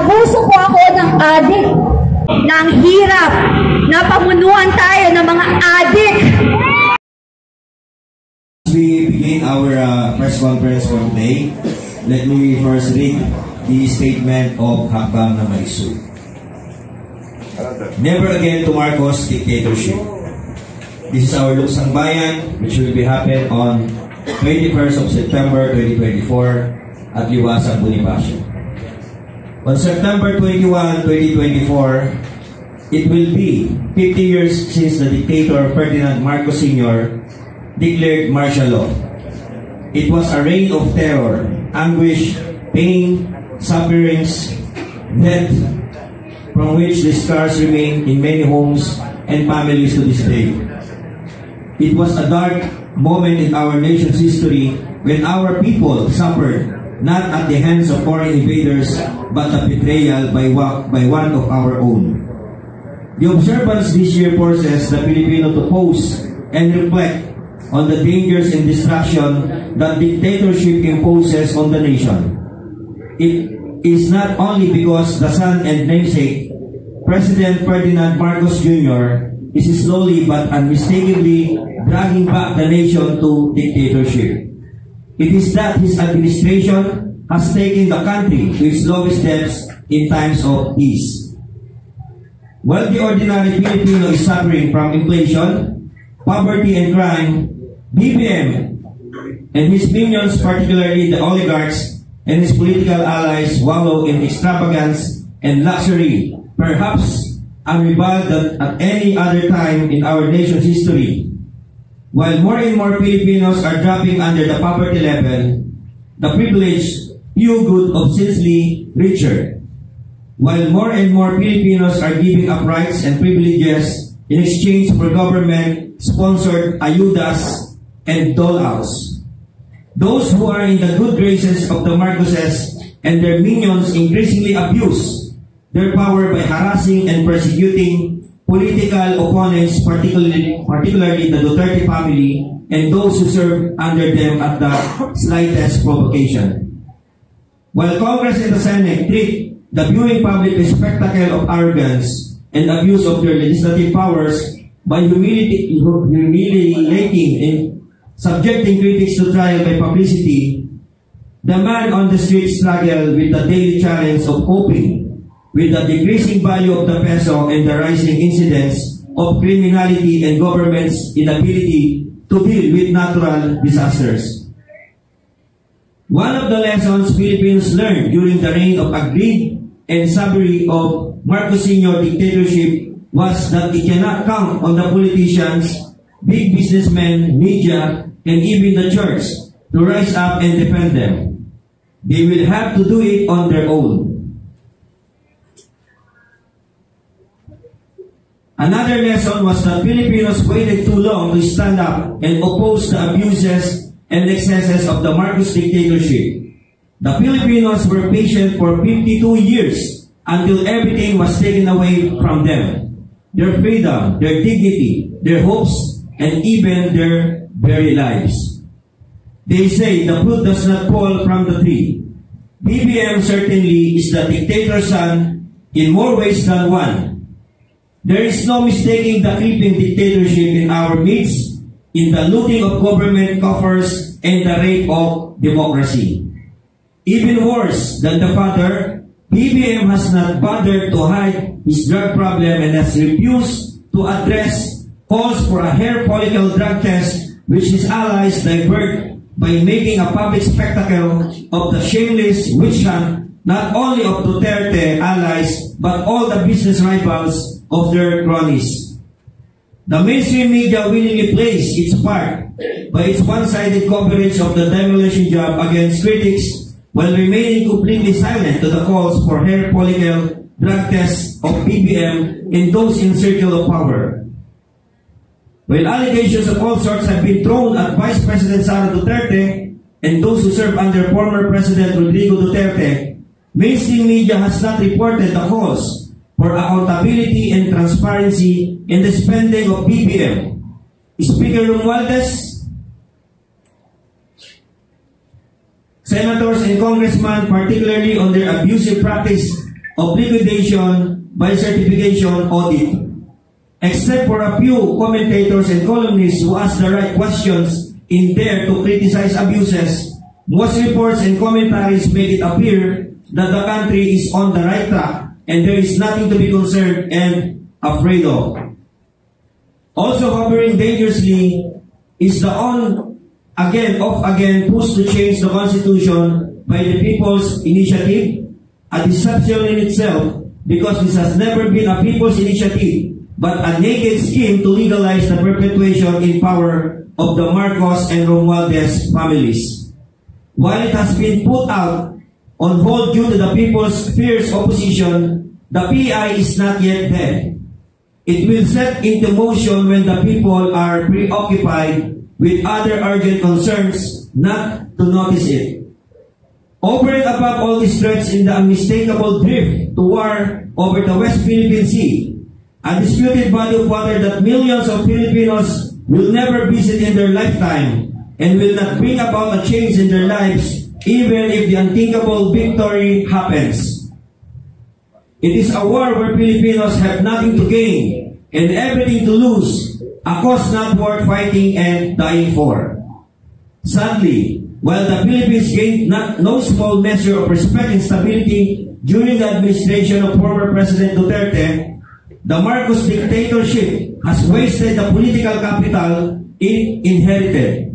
Inaabuso po ako ng adik. Nang hirap na pamunuan tayo ng mga adik. As we begin our press conference for today, let me first read the statement of Hakbang na Maisu. Never again to Marcos dictatorship. This is our Luksang Bayan, which will be happen on 21st of September 2024 at Liwasang Bonifacio. On September 21, 2024, it will be 50 years since the dictator Ferdinand Marcos Sr. declared martial law. It was a reign of terror, anguish, pain, sufferings, death, from which the scars remain in many homes and families to this day. It was a dark moment in our nation's history when our people suffered not at the hands of foreign invaders, but a betrayal by one of our own. The observance this year forces the Filipino to pause and reflect on the dangers and destruction that dictatorship imposes on the nation. It is not only because the son and namesake, President Ferdinand Marcos Jr., is slowly but unmistakably dragging back the nation to dictatorship. It is that his administration has taken the country to its lowest depths in times of peace. While the ordinary Filipino is suffering from inflation, poverty and crime, BBM and his minions, particularly the oligarchs and his political allies, wallow in extravagance and luxury, perhaps unrivaled at any other time in our nation's history. While more and more Filipinos are dropping under the poverty level, the privileged few good obscenely richer. While more and more Filipinos are giving up rights and privileges in exchange for government-sponsored ayudas and dole-outs. Those who are in the good graces of the Marcoses and their minions increasingly abuse their power by harassing and persecuting political opponents, particularly the Duterte family and those who serve under them at the slightest provocation. While Congress and the Senate treat the viewing public a spectacle of arrogance and abuse of their legislative powers by humiliating and subjecting critics to trial by publicity, the man on the street struggle with the daily challenge of coping with the decreasing value of the peso and the rising incidence of criminality and government's inability to deal with natural disasters. One of the lessons Filipinos learned during the reign of greed and savagery of Marcos Sr. dictatorship was that it cannot count on the politicians, big businessmen, media, and even the church to rise up and defend them. They will have to do it on their own. Another lesson was that Filipinos waited too long to stand up and oppose the abuses and excesses of the Marcos dictatorship. The Filipinos were patient for 52 years until everything was taken away from them. Their freedom, their dignity, their hopes, and even their very lives. They say the fruit does not fall from the tree. BBM certainly is the dictator's son in more ways than one. There is no mistaking the creeping dictatorship in our midst, in the looting of government coffers and the rape of democracy. Even worse than the father, BBM has not bothered to hide his drug problem and has refused to address calls for a hair follicle drug test which his allies divert by making a public spectacle of the shameless witch hunt not only of Duterte allies but all the business rivals of their cronies. The mainstream media willingly plays its part by its one-sided coverage of the demolition job against critics while remaining completely silent to the calls for hair follicle drug tests of BBM and those in circle of power. While allegations of all sorts have been thrown at Vice President Sara Duterte and those who serve under former President Rodrigo Duterte, mainstream media has not reported the calls for accountability and transparency in the spending of BBM. Speaker Romualdez, senators and congressmen, particularly on their abusive practice of liquidation by certification audit. Except for a few commentators and columnists who ask the right questions in dare to criticize abuses, most reports and commentaries make it appear that the country is on the right track and there is nothing to be concerned and afraid of. Also hovering dangerously is the on-again, off-again push to change the Constitution by the People's Initiative, a deception in itself because this has never been a people's initiative but a naked scheme to legalize the perpetuation in power of the Marcos and Romualdez families. While it has been put out on hold due to the people's fierce opposition, the PI is not yet dead. It will set into motion when the people are preoccupied with other urgent concerns not to notice it. Over and above all these threats in the unmistakable drift to war over the West Philippine Sea, a disputed body of water that millions of Filipinos will never visit in their lifetime and will not bring about a change in their lives even if the unthinkable victory happens. It is a war where Filipinos have nothing to gain and everything to lose, a cause not worth fighting and dying for. Sadly, while the Philippines gained no small measure of respect and stability during the administration of former President Duterte, the Marcos dictatorship has wasted the political capital it inherited.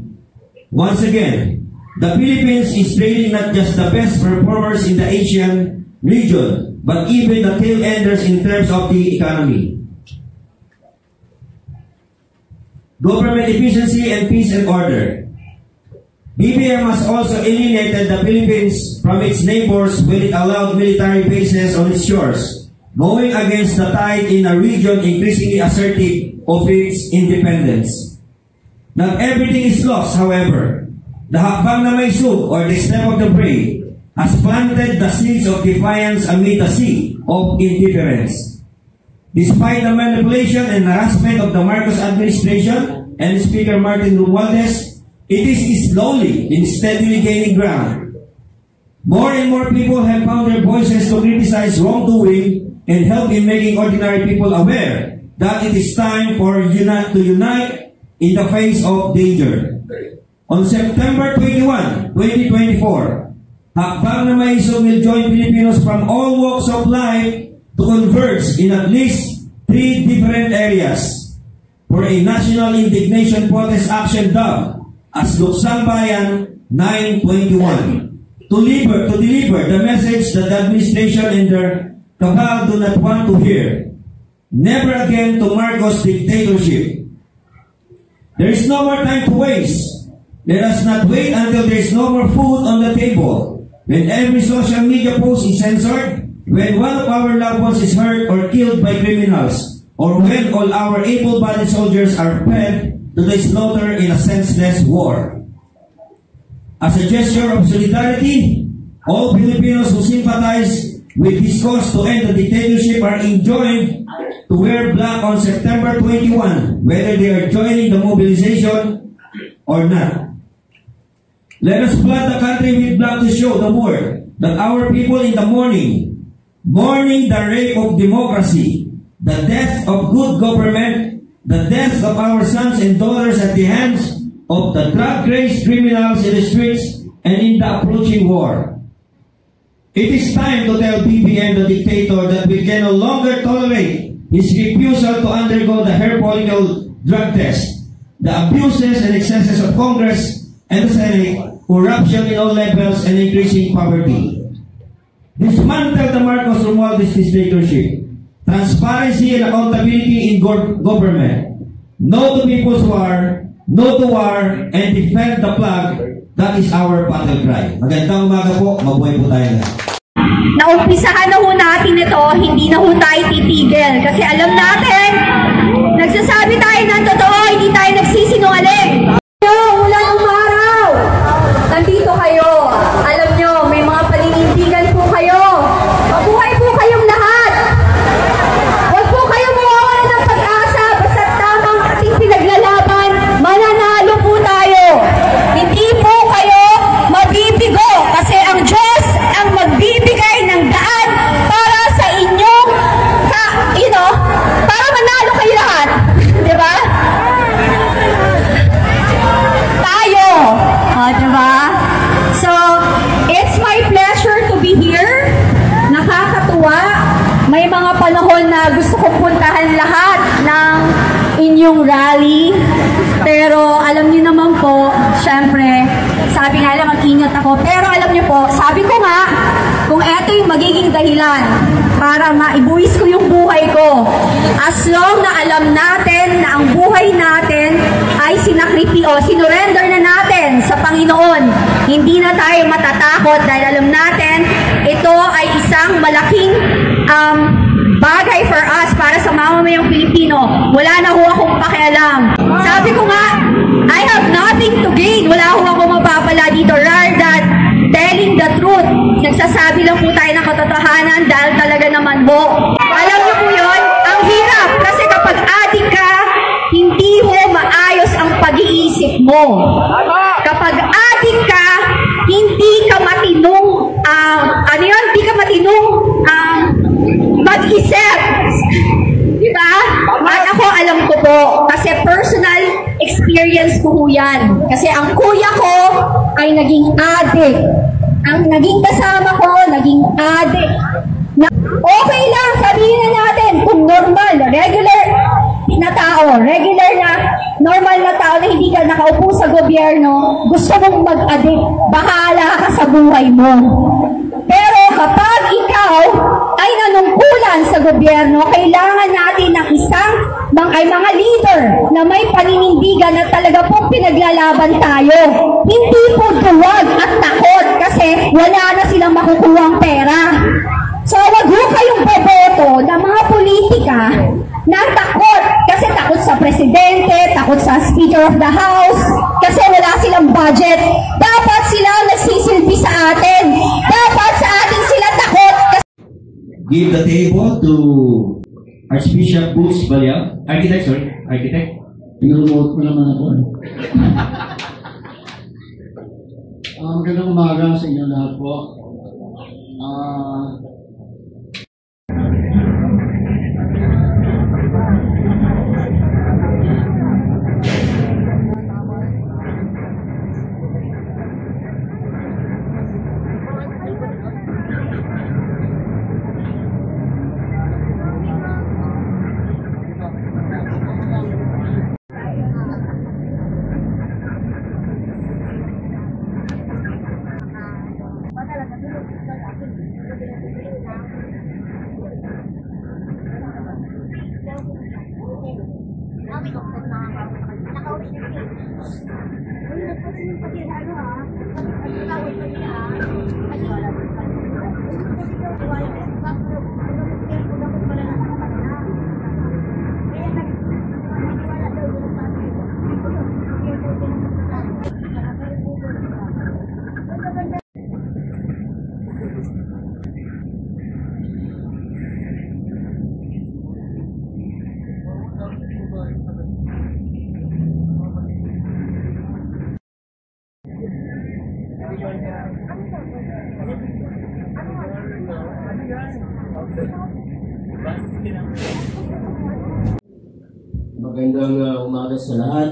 Once again, the Philippines is trailing not just the best performers in the Asian region, but even the tail enders in terms of the economy. Government efficiency and peace and order. BBM has also alienated the Philippines from its neighbors when it allowed military bases on its shores, going against the tide in a region increasingly assertive of its independence. Not everything is lost, however. The Hakbang na May Sug, or the Step of the Brave, has planted the seeds of defiance amid a sea of indifference. Despite the manipulation and harassment of the Marcos administration and Speaker Martin Romualdez, it is slowly and steadily gaining ground. More and more people have found their voices to criticize wrongdoing and help in making ordinary people aware that it is time to unite in the face of danger. On September 21, 2024, Hakbang na May Sug will join Filipinos from all walks of life to converge in at least 3 different areas for a national indignation protest action dubbed as Luksang Bayan 921 to deliver the message that the administration and their cabal do not want to hear. Never again to Marcos dictatorship. There is no more time to waste. Let us not wait until there is no more food on the table. When every social media post is censored, when one of our loved ones is hurt or killed by criminals, or when all our able-bodied soldiers are fed to the slaughter in a senseless war. As a gesture of solidarity, all Filipinos who sympathize with this cause to end the dictatorship are enjoined to wear black on September 21, whether they are joining the mobilization or not. Let us flood the country with black to show the world that our people in the mourning the rape of democracy, the death of good government, the death of our sons and daughters at the hands of the drug-crazed criminals in the streets and in the approaching war. It is time to tell BBM, the dictator, that we can no longer tolerate his refusal to undergo the hair follicle drug test, the abuses and excesses of Congress and the Senate, corruption in all levels, and increasing poverty. Dismantle the Marcos Romualdez dictatorship. Transparency and accountability in government. No to people's war, no to war, and defend the flag. That is our battle cry. Magandang umaga po, mabuhay po tayo na. Naumpisahan na ho natin ito, hindi na ho tayo titigil. Kasi alam natin, nagsasabi tayo ng totoo, hindi tayo nagsisinungaling. Mula ng araw, nandito kayo. Alam nyo, may mga paninindigan po kayo. Mabuhay po kayong lahat. Huwag po kayong mawawalan ng pag-asa. Basta tamang ating pinaglalaban, mananalo po tayo. Hindi po kayo mabibigo kasi ang Diyos ang magbibigay ng daan para may mga panahon na gusto kong puntahan lahat ng inyong rally. Pero alam niyo naman po, syempre, sabi nga lang mag-ingat ako. Pero alam niyo po, sabi ko nga, kung eto yung magiging dahilan para maibuwis ko yung buhay ko, as long na alam natin na ang buhay natin ay sinurrender na natin sa Panginoon, hindi na tayo matatakot dahil alam natin ito ay isang malaking bagay for us para sa mamamayang Pilipino. Wala na ho akong pakialam. Sabi ko nga, I have nothing to gain. Wala ho akong mapapala dito rather than telling the truth. Nagsasabi lang po tayo ng katotohanan dahil talaga naman po. Alam niyo po yun, ang hirap kasi kapag adik ka, hindi ho maayos ang pag-iisip mo. Kapag adik ka, hindi ka matinong, hindi ka matinong mag-isip. Diba? At ako alam ko po, kasi personal experience ko yan. Kasi ang kuya ko ay naging addict. Ang naging kasama ko, naging addict. Okay lang, sabihin na natin, kung normal, regular na tao, normal na tao na hindi ka nakaupo sa gobyerno, gusto mong mag-addict, bahala ka sa buhay mo. Pero kapag ikaw ay nanungkulan sa gobyerno, kailangan natin ng mga leader na may paninindigan na talaga pong pinaglalaban tayo. Hindi po duwag at takot kasi wala na silang makukuhang pera. So wag ho kayong boboto ng mga politika na takot. Kasi takot sa presidente, takot sa Speaker of the House, kasi wala silang budget. Dapat sila nagsisilbi sa atin. Dapat sa atin sila takot. Give the table to Archbishop Boots Baliao. Architect. Pinurumot ko naman ako. Magandang umaga sa inyo lahat po. Magandang umaga sa lahat.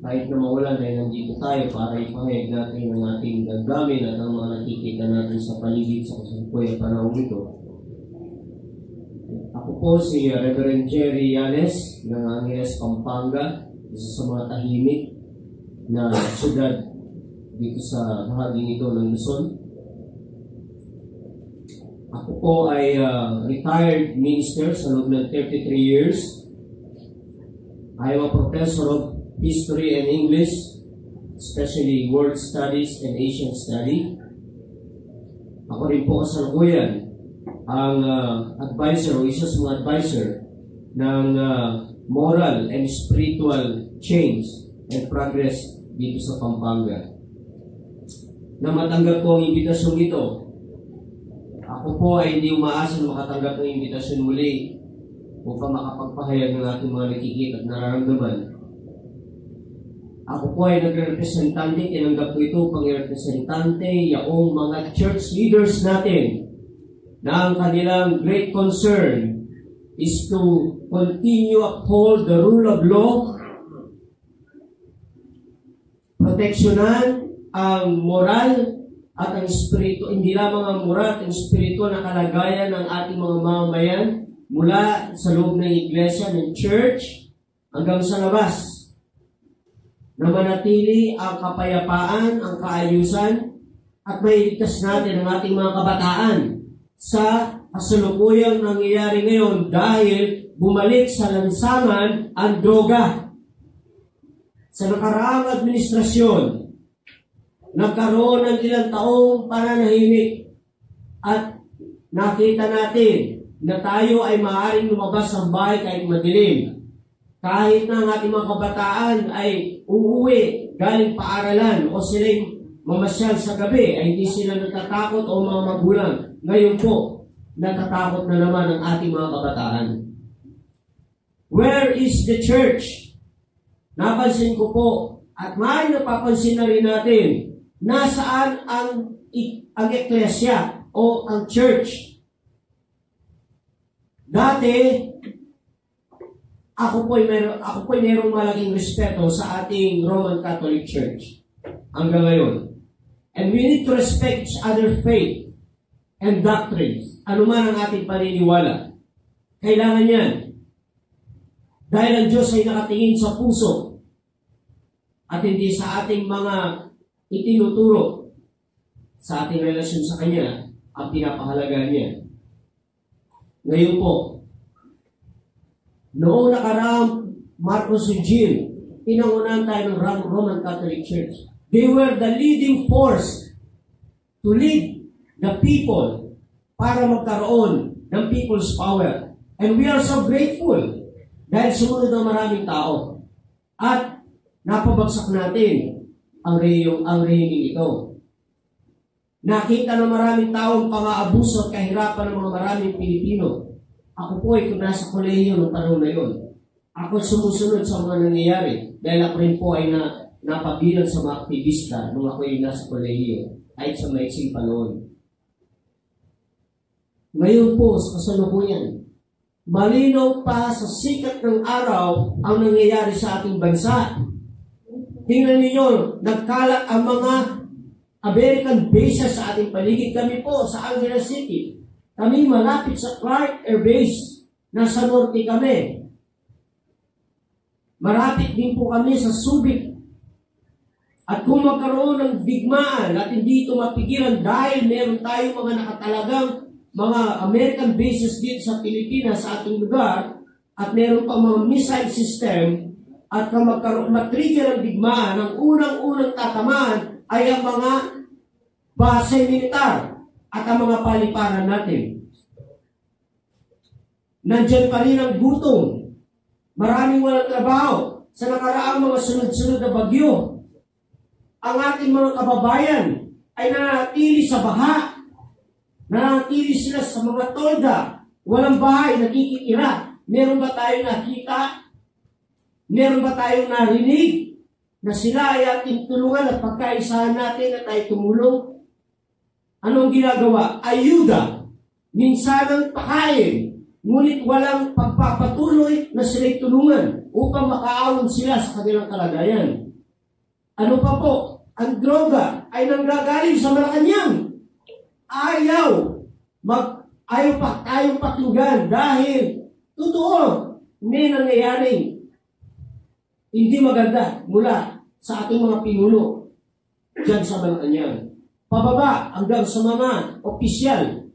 Kahit na mawala dahil nandito tayo para ipahayag natin ang ating damdamin at ang mga nakikita natin sa paligid sa kasalukuyan panahon ito. Ako po si Reverend Jerry Yanes ng Angeles, Pampanga, isa sa mga tahimik na syudad dito sa bahaging ito ng Luzon. Ako po ay retired minister sa loob ng 33 years. I am a professor of History and English, especially World Studies and Asian Study. Ako rin po kasalukuyan ang advisor o isa sa mga advisor ng moral and spiritual change and progress dito sa Pampanga. Na matanggap ko ang imbitasyon ito, ako po ay hindi umaasa na makatanggap ng imbitasyon muli upang makapagpahayag ng ating mga nakikita at nararamdaman. Ako po ay nagre-representante, tinanggap ko ito pang representante yaong mga church leaders natin na ang kanilang great concern is to continue uphold the rule of law, proteksyonan ang moral at ang espiritu, hindi lamang ang mura at ang espiritu na kalagayan ng ating mga mamamayan mula sa loob ng iglesia, ng church, hanggang sa labas. Na manatili ang kapayapaan, ang kaayusan, at mailigtas natin ang ating mga kabataan sa kasalukuyang nangyayari ngayon dahil bumalik sa lansangan ang droga. Sa nakaraang administrasyon, nagkaroon ng ilang taong pananahimik at nakita natin na tayo ay maaaring lumabas ng bahay kahit madilim. Kahit na ang ating mga kabataan ay uuwi galing paaralan o sila'y mamasyal sa gabi, ay hindi sila natatakot o mga magulang. Ngayon po, natatakot na naman ang ating mga kabataan. Where is the church? Napansin ko po, at may napapansin na rin natin, nasaan ang eklesya o ang church? Dati, ako po'y mayroong malaking respeto sa ating Roman Catholic Church hanggang ngayon. And we need to respect each other's faith and doctrines. Ano man ang ating paniniwala. Kailangan yan. Dahil ang Diyos ay nakatingin sa puso at hindi sa ating mga itinuturo. Sa ating relasyon sa Kanya ang pinapahalaga niya. Ngayon po, noong nakaraang Marcos Regime, pinangunahan tayo ng Roman Catholic Church. They were the leading force to lead the people para magkaroon ng people's power. And we are so grateful dahil sumunod ng maraming tao. At napabagsak natin ang rehimeng ito. Nakita ng maraming taong pang-aabuso at kahirapan ng mga maraming Pilipino. Ako po ay nasa kolehiyo ng panahon na yun. Ako sumusunod sa mga nangyayari dahil ako rin po ay napabilang sa mga aktivista nung ako ay nasa kolehiyo kahit sa maiksing panahon. Ngayon po sa kasalukuyan, malinaw pa sa sikat ng araw ang nangyayari sa ating bansa. Tingnan ninyo, nagkalat ang mga American bases sa ating paligid. Kami po sa Angeles City. Kami malapit sa Clark Air Base. Nasa norte kami. Marapit din po kami sa Subic. At kung magkaroon ng digmaan at hindi ito mapigilan dahil meron tayong mga nakatalagang mga American bases dito sa Pilipinas, sa ating lugar, at meron pa mga missile system, at kung matrigger ang digmaan, ang unang-unang tatamaan ay ang mga base militar at ang mga paliparan natin. Nandiyan pa rin ang gutom. Maraming walang trabaho. Sa nakaraang mga sunod-sunod na bagyo, ang ating mga kababayan ay nanatili sa baha. Nanatili sila sa mga tolda. Walang bahay, nakikitira. Meron ba tayong nakita? Meron ba tayong narinig na sila ay ating tulungan at pagkaisahan natin at tayo tumulong? Anong ginagawa? Ayuda. Minsanang pakain. Ngunit walang pagpapatuloy na sila'y tulungan upang makaawon sila sa kanilang kalagayan. Ano pa po? Ang droga ay nanggagaling sa Malacanang. Ayaw pa tayong pakinggan dahil totoo may nangyayaring hindi maganda mula sa ating mga pinuno dyan sa Malacanang. Pababa hanggang sa mga opisyal.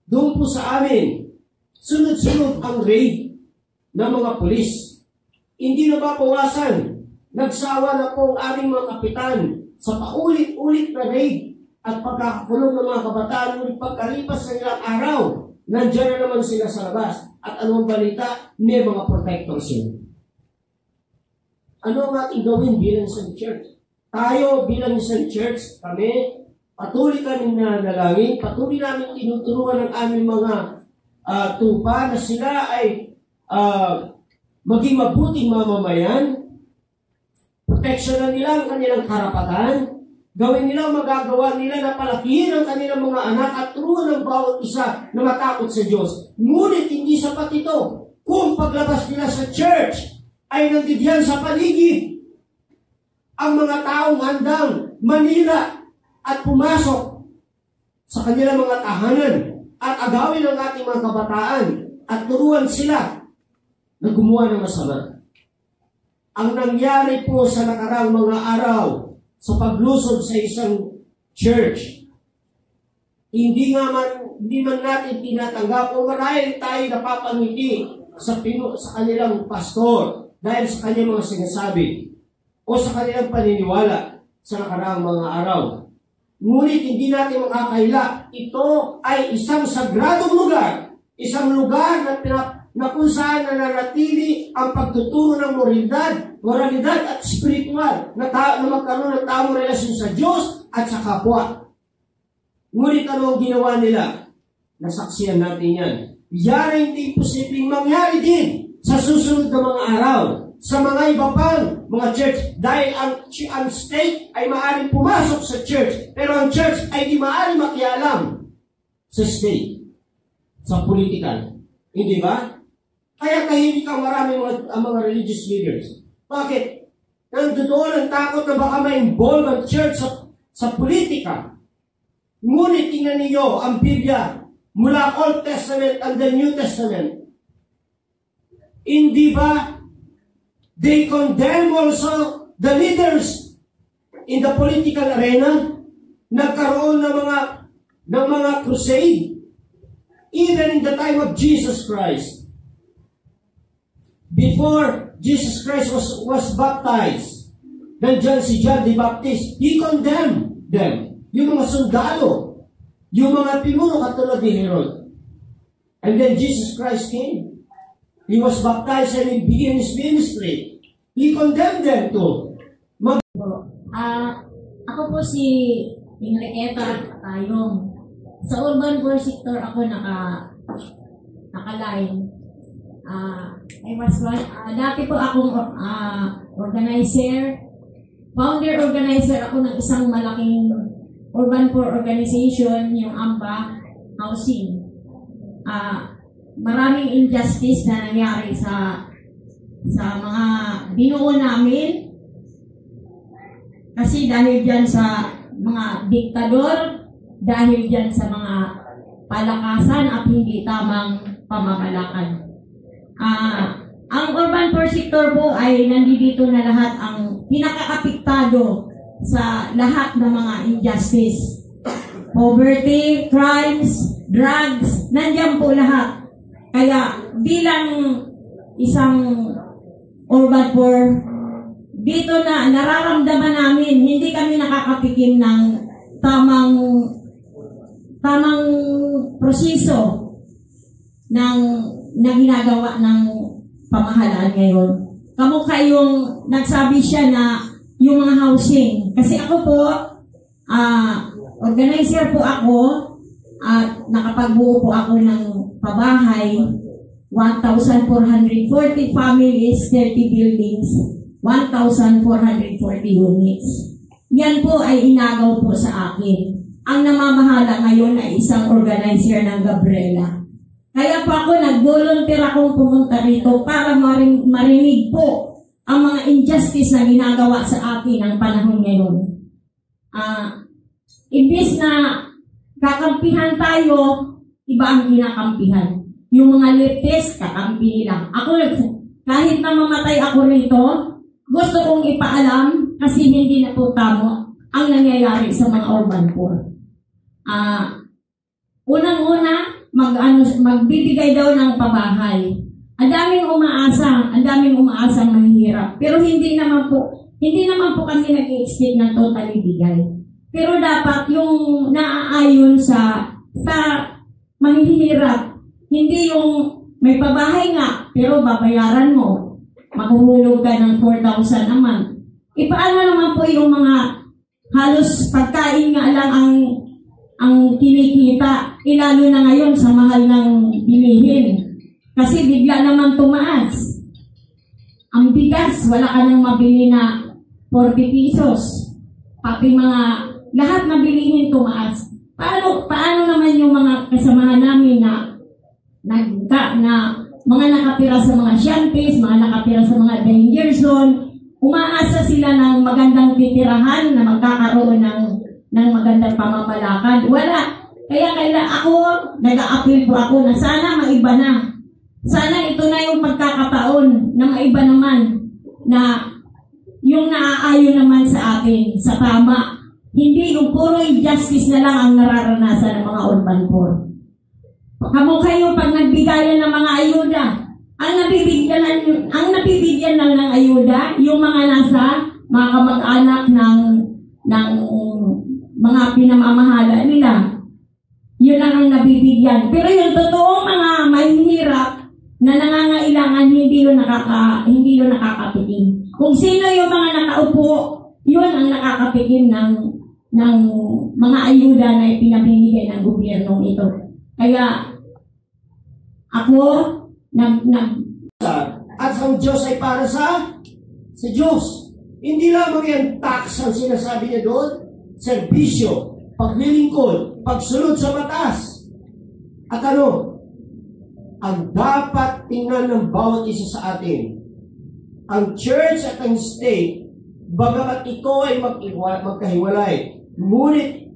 Doon po sa amin, sunod-sunod ang raid ng mga pulis. Hindi na ba pawasan? Nagsawa na po ang aming mga kapitan sa paulit-ulit na raid at pagkakakulong ng mga kabataan. Ngunit pagkalipas ng ilang araw, nandiyan na naman sila sa labas. At anong balita? May mga protectors yun. Ano ang ating gawin bilang isang church? Tayo bilang isang church, kami, patuloy kami nanalangin, patuloy namin tinuturuan ng aming mga tupa na sila ay maging mabuting mamamayan, proteksyonan nila ang kanilang karapatan, gawin nila ang magagawa nila na palakihin ang kanilang mga anak at turuan ng bawat isa na matakot sa Diyos. Ngunit hindi sapat ito kung paglabas nila sa church ay nandiyan sa paligid ang mga taong handang manira at pumasok sa kanilang mga tahanan at agawin ang ating mga kabataan at turuan sila na gumawa ng masama. Ang nangyari po sa nakaraang mga araw sa paglusod sa isang church, hindi man natin tinatanggap o marahil tayo napapangiti sa kanilang pastor dahil sa kanilang mga sinasabi o sa kanilang paniniwala sa nakaraang mga araw. Ngunit hindi natin makakaila, ito ay isang sagradong lugar, isang lugar na kung saan nananatili ang pagtuturo ng moralidad at spiritual na magkaroon ng tamang relasyon sa Diyos at sa kapwa. Ngunit ano ang ginawa nila? Nasaksihan natin yan. Yan ay hindi posibleng mangyari din sa susunod na mga araw sa mga iba pang mga church dahil ang state ay maaaring pumasok sa church pero ang church ay di maaaring makialam sa state, sa political. Hindi ba? Kaya tahimik ang marami ang mga religious leaders. Bakit? Nandoon ang takot na baka ma-involve ang church sa politika. Ngunit tingnan ninyo ang Biblia mula Old Testament and the New Testament. Hindi ba they condemn also the leaders in the political arena? Nagkaroon ng mga crusade. Even in the time of Jesus Christ. Before Jesus Christ was baptized, nandiyan si John the Baptist, he condemned them. Yung mga sundalo, yung mga pinuno katulad ni Herod. And then Jesus Christ came. He was baptized and he began his ministry. He condemned them too. Ako po si Enriqueta Tayong. Sa urban poor sector ako naka-line. Dati po akong organizer. Founder organizer ako ng isang malaking urban poor organization, yung AMPA Housing. Maraming injustice na nangyari sa mga binuo namin. Kasi dahil dyan sa mga diktador, dahil dyan sa mga palakasan at hindi tamang pamamalakad. Ang urban poor sector po ay nandito na lahat ang pinaka-apektado sa lahat ng mga injustice. Poverty, crimes, drugs, nandiyan po lahat. Kaya bilang isang urban poor, dito na nararamdaman namin, hindi kami nakakatikim ng tamang proseso na ginagawa ng pamahalaan ngayon. Kamukha yung nagsabi siya na yung mga housing. Kasi ako po, organizer po ako at nakapagbuo po ako ng pabahay, 1,440 families, 30 buildings, 1,440 units. Yan po ay inagaw po sa akin. Ang namamahala ngayon ay isang organizer ng Gabriela. Kaya po ako nag-volunteer akong pumunta rito para marinig po ang mga injustice na ginagawa sa akin ng panahon ngayon. Imbis na kakampihan tayo, iba ang kinakampihan. Yung mga leftist, kakampi nila. Ako, kahit na mamatay ako rito, gusto kong ipaalam kasi hindi na po tamo ang nangyayari sa mga urban poor. Unang-una, magbibigay daw ng pabahay. Ang daming umaasang mahihirap. Pero hindi naman po kami nag-expect na totally bigay. Pero dapat yung naaayon sa mahihirap, hindi yung may pabahay nga, pero babayaran mo. Maghuhulog ka ng 4,000 a month. Paano naman po yung mga halos pagkain nga lang ang kinikita, ilalo na ngayon sa mahal ng bilihin. Kasi bigla naman tumaas. Ang bigas, wala ka nang mabili na 40 pesos. Pati lahat na bilihin tumaas. Paano naman yung mga kasamahan namin na mga nakapira sa mga shanties, mga nakapira sa mga danger zone, umaasa sila ng magandang titirahan na magkakaroon ng maganda pamamalakad. Wala. Kaya ako, nag-a-appeal po ako na sana maiba na. Sana ito na yung pagkakataon na maiba naman na yung naaayon naman sa atin, sa tama. Hindi yung puro injustice na lang ang nararanasan ng mga urban poor. Kamo kayo pag nagbigayan ng mga ayuda, ang nabibigyan lang ng ayuda, yung mga nasa mga kamag-anak ng mga pinamamahala nila. Yun lang ang nabibigyan. Pero yung totoong mga mahihirap na nangangailangan, hindi yun nakakatikim. Kung sino yung mga nakaupo, yun ang nakakatikim ng mga ayuda na ipinamimigay ng gobyernong ito. Kaya ako at ang Diyos ay para sa Diyos. Hindi lamang yan tax ang sinasabi niya doon, serbisyo, paglilingkod, pagsunod sa batas. At ang dapat tingnan ng bawat isa sa atin, ang church at ang state, bagamat ito ay magkahiwalay, ngunit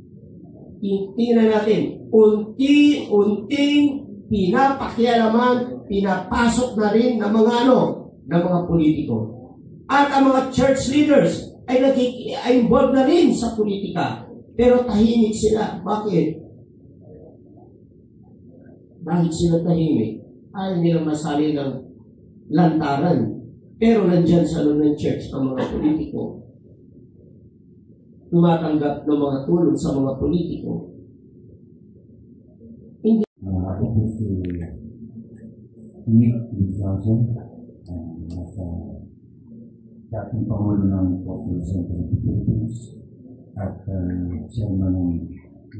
tingnan natin, unti-unting pinapakialaman, pinapasok na rin ng mga politiko. At ang mga church leaders ay involved na rin sa politika. Pero tahimik sila. Bakit? Bakit sila tahimik? Ayaw nilang masali ng lantaran. Pero nandyan sa loob ng church ang mga politiko. Tumatanggap ng mga tulong sa mga politiko. Ako po si Nick Rizazon, nasa dating Pangulo ng Popular Center of the Philippines at chairman ng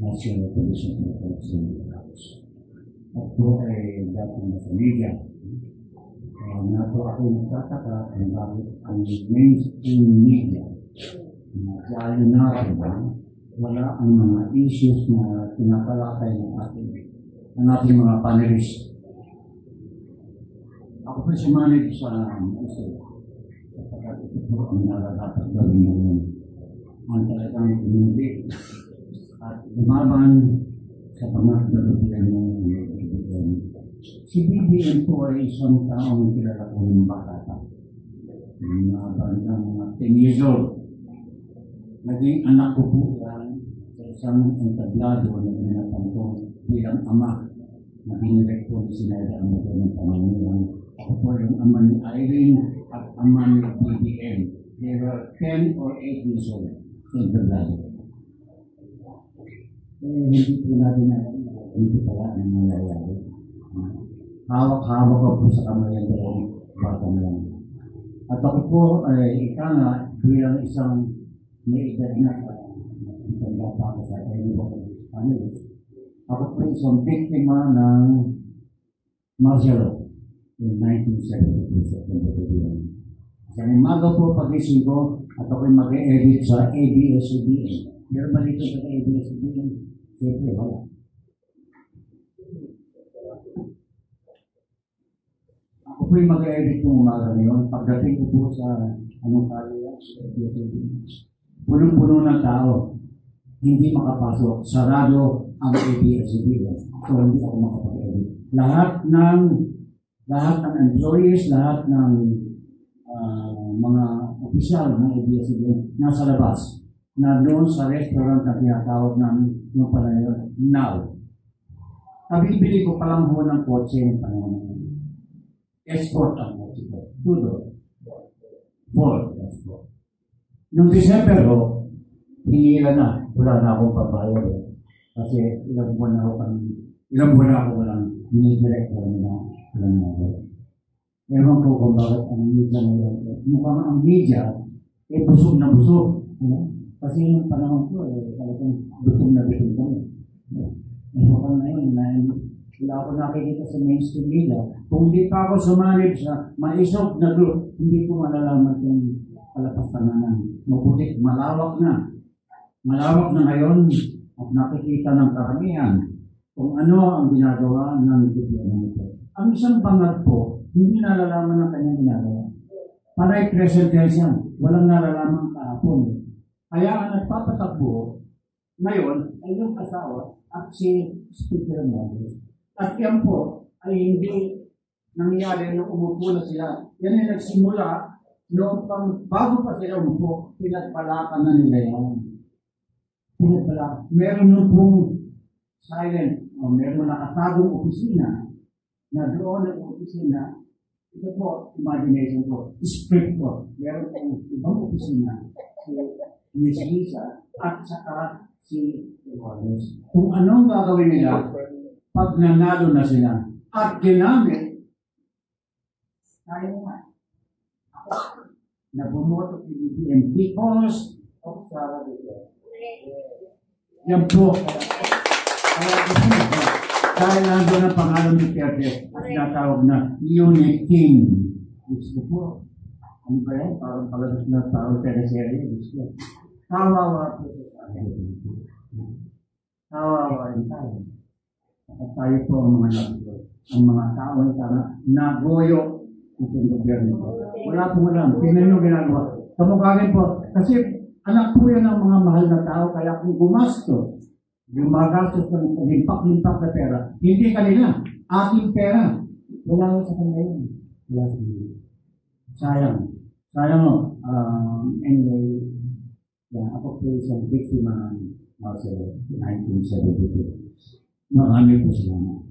National Commission for Rights in the House. At po ay dating nasa media. Nato ako nagtataka kung bakit ang mainstream media na lalo natin wala ang mga issues na pinapalakay ng ating mga panelists. Ako po sumanib sa isip sapagkat ito po ang nararapat gawin ngayon. Ang talagang umibig at lumaban sa pangatagabihan ng BBM. Si BBM po ay isang taong kilala ko ng bata. Lumaban ng mga 10 years old. Naging anak ko po yan sa isang entablado na pinatang ko bilang ama na binirek po ni Sineda ang mga ng pamamayan. Ako po yung ama ni Irene at ama ni BBM. They were 10 or 8 years old sa entablado. Hindi po natin na hindi pala ang nangyayari. Hawak-hawak ko po sa kamay ang dalawang bata na yan. At ako po ay ika nga bilang isang may edad na isang bata ko sa panelists. Ako po isang biktima ng martial law in 1972 September 21. Sa umaga po pagising ko at ako'y mag-e-edit sa ABS-CBN. Pero ba dito sa ABS-CBN? Siyempre, wala. Ako po'y mag-edit yung umaga ngayon. Pagdating ko po sa anong kaya, punong-puno ng tao. Hindi makapasok. Sarado ang ABS-CBN. So, hindi ako makapag-edit. Lahat ng employees, lahat ng mga opisyal ng ABS-CBN nasa labas. Na doon sa restaurant na tinatawag namin yung pala yun, now. Kabibili ko palang ho ng kotse yung panahon. Escort ang kotse ko. Tudor. Ford escort. Noong December ho, hinila na. Wala na akong papayag. Kasi ilang buwan na ako walang minidirect ko na walang ako. Ewan ko kung bakit ang media ngayon. Mukhang ang media, busog na busog. Kasi yung panahon ko, talagang gutom na gutom kami. Mukhang ngayon, wala ako nakikita sa mainstream media. Kung hindi pa ako sumanib sa maisog na group, hindi ko malalaman kung palapasan na mabuti. Malawak na. Malawak na ngayon at nakikita ng karamihan kung ano ang ginagawa ng gobyerno nito. Ang isang bangag po, hindi nalalaman ng kanyang ginagawa. Panay present tense yan. Walang nalalaman kahapon. Kaya ang nagpapatakbo, Ngayon, ay yung asawa at si Speaker Morales. At yan po ay hindi nangyari nung umupo na sila. Yan ay nagsimula noong bago pa sila umupo, pinagpalakan na nila yan. Pinagpalakan. Meron nung pong silent, o meron nakatagong opisina na doon ang opisina. Ito po, imagination ko, script ko. Meron pong ibang opisina, si Miss Lisa, at saka si Morales. Kung anong gagawin nila, pag nanalo na sila, at ginamit, tayo nga, na bumoto kay BBM because of Sara Duterte. Yan po. Dahil nandun ang pangalan ni Duterte at natawag na Unit King. Gusto po. Ano ba yan? Parang palabas na tao teleserye. Gusto. Kawawa po sa tayo. Kawawa rin tayo. At tayo po ang mga nagdo. Ang mga tao na nagoyo itong gobyerno po. Wala pong alam. Tingnan nyo ginagawa. Kamukha po. Kasi anak po yan ang mga mahal na tao. Kaya kung gumasto, yung mga gastos ng limpak-limpak na pera, hindi kanila. Ating pera. Wala sa kanila yun. Wala sa kanila. Sayang. Sayang mo. Anyway, ako po isang biktima ng 1972. Marami po salamat.